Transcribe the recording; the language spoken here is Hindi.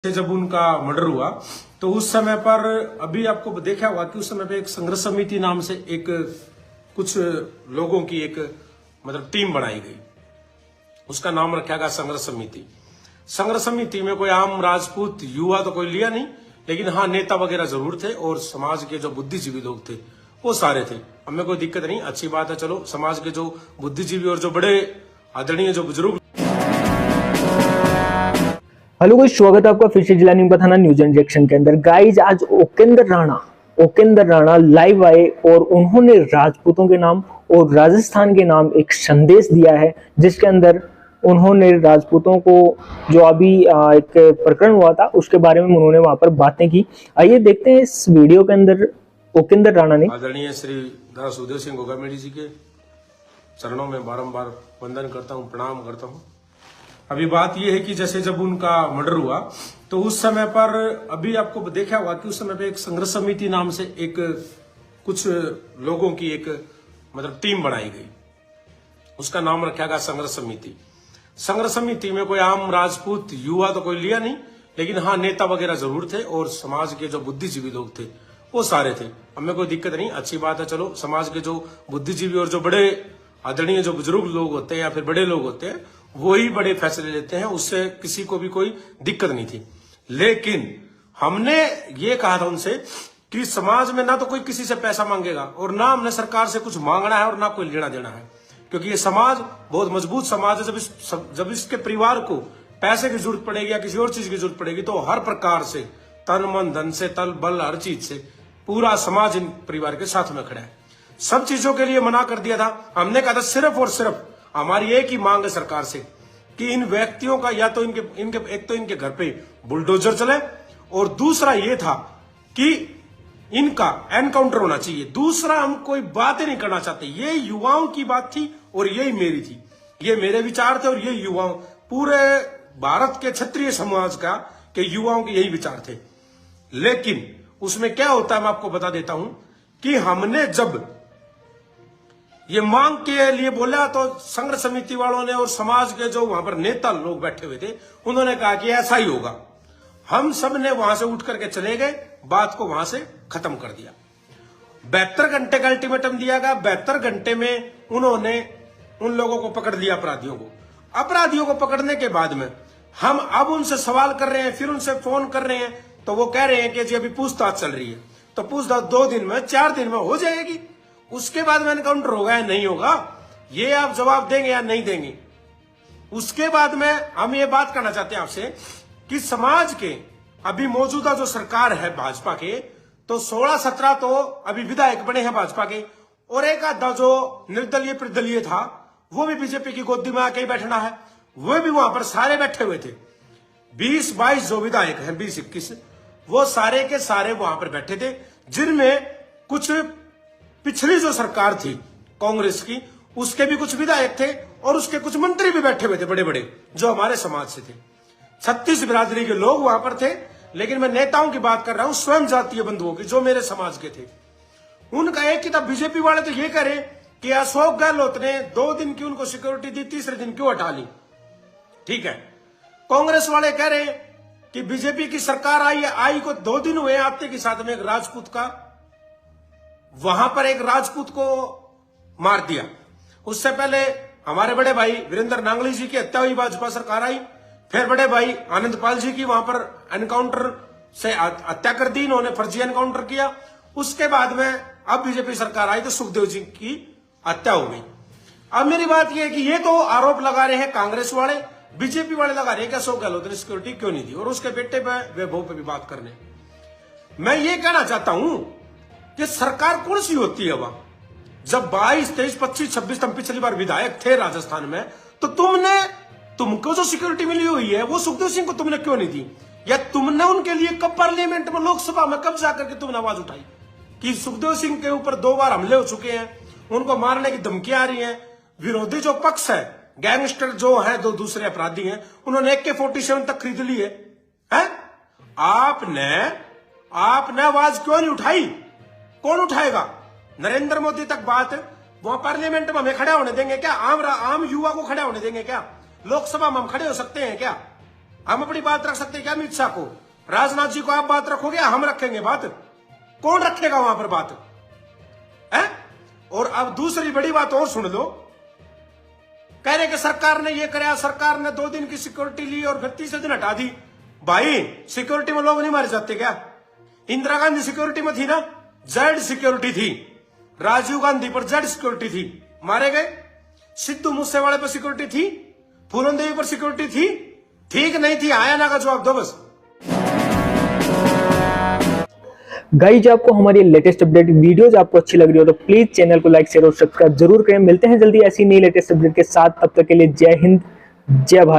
जब उनका मर्डर हुआ तो उस समय पर अभी आपको देखा होगा कि उस समय पे एक संघर्ष समिति नाम से एक कुछ लोगों की एक मतलब टीम बनाई गई। उसका नाम रखा गया संघर्ष समिति। संघर्ष समिति में कोई आम राजपूत युवा तो कोई लिया नहीं, लेकिन हाँ नेता वगैरह जरूर थे और समाज के जो बुद्धिजीवी लोग थे वो सारे थे। हमें कोई दिक्कत नहीं, अच्छी बात है। चलो समाज के जो बुद्धिजीवी और जो बड़े आदरणीय जो बुजुर्ग। हेलो गाइस, स्वागत है आपका फिर से जिला न्यूज़ थाना न्यूज इंजेक्शन के अंदर। गाइस आज ओकेंद्र राणा लाइव आए और उन्होंने राजपूतों के नाम और राजस्थान के नाम एक संदेश दिया है, जिसके अंदर उन्होंने राजपूतों को जो अभी एक प्रकरण हुआ था उसके बारे में उन्होंने वहां पर बातें की। आइए देखते हैं इस वीडियो के अंदर ओकेंद्र राणा ने। आदरणीय श्री दादा सुखदेव सिंह गोगामेडी जी के चरणों में बारंबार वंदन करता हूँ, प्रणाम करता हूँ। अभी बात यह है कि जैसे जब उनका मर्डर हुआ तो उस समय पर अभी आपको देखा होगा कि उस समय पे एक संघर्ष समिति नाम से एक कुछ लोगों की एक मतलब टीम बनाई गई। उसका नाम रखा गया संघर्ष समिति। संघर्ष समिति में कोई आम राजपूत युवा तो कोई लिया नहीं, लेकिन हाँ नेता वगैरह जरूर थे और समाज के जो बुद्धिजीवी लोग थे वो सारे थे। हमें कोई दिक्कत नहीं, अच्छी बात है। चलो समाज के जो बुद्धिजीवी और जो बड़े आदरणीय जो बुजुर्ग लोग होते हैं या फिर बड़े लोग होते हैं वही बड़े फैसले लेते हैं, उससे किसी को भी कोई दिक्कत नहीं थी। लेकिन हमने ये कहा था उनसे कि समाज में ना तो कोई किसी से पैसा मांगेगा और ना हमने सरकार से कुछ मांगना है और ना कोई लेना देना है, क्योंकि ये समाज बहुत मजबूत समाज है। जब इसके परिवार को पैसे की जरूरत पड़ेगी या किसी और चीज की जरूरत पड़ेगी तो हर प्रकार से तन मन धन से तल बल हर चीज से पूरा समाज इन परिवार के साथ में खड़ा है। सब चीजों के लिए मना कर दिया था। हमने कहा था सिर्फ और सिर्फ हमारी एक ही मांग है सरकार से कि इन व्यक्तियों का या तो इनके एक तो इनके घर पे बुलडोजर चले और दूसरा ये था कि इनका एनकाउंटर होना चाहिए। दूसरा हम कोई बातें नहीं करना चाहते। ये युवाओं की बात थी और यही मेरी थी, ये मेरे विचार थे और ये युवाओं पूरे भारत के क्षत्रिय समाज का के युवाओं के यही विचार थे। लेकिन उसमें क्या होता है मैं आपको बता देता हूं कि हमने जब ये मांग के लिए बोला तो संघर्ष समिति वालों ने और समाज के जो वहां पर नेता लोग बैठे हुए थे उन्होंने कहा कि ऐसा ही होगा। हम सब ने वहां से उठ करके चले गए, बात को वहां से खत्म कर दिया। 72 घंटे का अल्टीमेटम दिया गया। 72 घंटे में उन्होंने उन लोगों को पकड़ लिया, अपराधियों को पकड़ने के बाद में हम अब उनसे सवाल कर रहे हैं, फिर उनसे फोन कर रहे हैं तो वो कह रहे हैं कि जी अभी पूछताछ चल रही है। तो पूछताछ 2 दिन में 4 दिन में हो जाएगी, उसके बाद में एनकाउंटर होगा या नहीं होगा ये आप जवाब देंगे या नहीं देंगे। उसके बाद में हम ये बात करना चाहते हैं आपसे कि समाज के अभी मौजूदा जो सरकार है भाजपा के, तो 16-17 तो अभी विधायक बने हैं भाजपा के और एक आधा जो निर्दलीय प्रदलीय था वो भी बीजेपी की गोदी में आके ही बैठना है, वो भी वहां पर सारे बैठे हुए थे। 20-22 जो विधायक हैं, 20-21 वो सारे के सारे वहां पर बैठे थे, जिनमें कुछ पिछली जो सरकार थी कांग्रेस की उसके भी कुछ विधायक थे और उसके कुछ मंत्री भी बैठे हुए थे बड़े बड़े जो हमारे समाज से थे। 36 बिरादरी के लोग वहां पर थे, लेकिन मैं नेताओं की बात कर रहा हूं, स्वयं जातीय बंधुओं की जो मेरे समाज के थे। उनका एक ही था। बीजेपी वाले तो ये करे कि अशोक गहलोत ने 2 दिन की उनको सिक्योरिटी दी, तीसरे दिन क्यों हटा ली, ठीक है। कांग्रेस वाले कह रहे कि बीजेपी की सरकार आई को 2 दिन हुए, आते के साथ में एक राजपूत का वहां पर एक राजपूत को मार दिया। उससे पहले हमारे बड़े भाई वीरेंद्र नांगली जी की हत्या हुई, भाजपा सरकार आई। फिर बड़े भाई आनंदपाल जी की वहां पर एनकाउंटर से हत्या कर दी, इन्होंने फर्जी एनकाउंटर किया। उसके बाद में अब बीजेपी सरकार आई तो सुखदेव जी की हत्या हो गई। अब मेरी बात यह है कि ये तो आरोप लगा रहे हैं कांग्रेस वाले, बीजेपी वाले लगा रहे हैं कि अशोक गहलोत ने सिक्योरिटी क्यों नहीं दी और उसके बेटे पे वैभव पे भी बात करने। मैं ये कहना चाहता हूं कि सरकार कौन सी होती है वहां, जब 22, 23, 25, 26 तुम पिछली बार विधायक थे राजस्थान में तो तुमको जो सिक्योरिटी मिली हुई है वो सुखदेव सिंह को तुमने क्यों नहीं दी, या तुमने उनके लिए कब पार्लियामेंट में लोकसभा में कब जाकर के तुमने आवाज उठाई कि सुखदेव सिंह के ऊपर 2 बार हमले हो चुके हैं, उनको मारने की धमकियां आ रही हैं। विरोधी जो पक्ष है, गैंगस्टर जो है, 2 दूसरे अपराधी हैं, उन्होंने AK-47 तक खरीद ली है? आपने आवाज क्यों नहीं उठाई? कौन उठाएगा? नरेंद्र मोदी तक बात वहां पार्लियामेंट में हमें खड़ा होने देंगे क्या? आम युवा को खड़ा होने देंगे क्या? लोकसभा में हम खड़े हो सकते हैं क्या? हम अपनी बात रख सकते हैं क्या अमित शाह को? राजनाथ जी को आप बात रखोगे, हम रखेंगे बात? कौन रखेगा वहां पर बात है? और अब दूसरी बड़ी बात और सुन लो, कह रहे कि सरकार ने ये कराया, सरकार ने 2 दिन की सिक्योरिटी ली और फिर 30 दिन हटा दी। भाई सिक्योरिटी में लोग नहीं मारे जाते क्या? इंदिरा गांधी सिक्योरिटी में थी ना, जेड सिक्योरिटी थी। राजीव गांधी पर जेड सिक्योरिटी थी, मारे गए। सिद्धू मूसेवाले पर सिक्योरिटी थी, फूलन देवी पर सिक्योरिटी थी, ठीक नहीं थी? आया ना का जवाब दो बस। गाइज आपको हमारी लेटेस्ट अपडेट वीडियोस आपको अच्छी लग रही हो तो प्लीज चैनल को लाइक शेयर और सब्सक्राइब जरूर करें। मिलते हैं जल्दी ऐसी नई लेटेस्ट अपडेट के साथ, तब तक के लिए जय हिंद, जय भारत।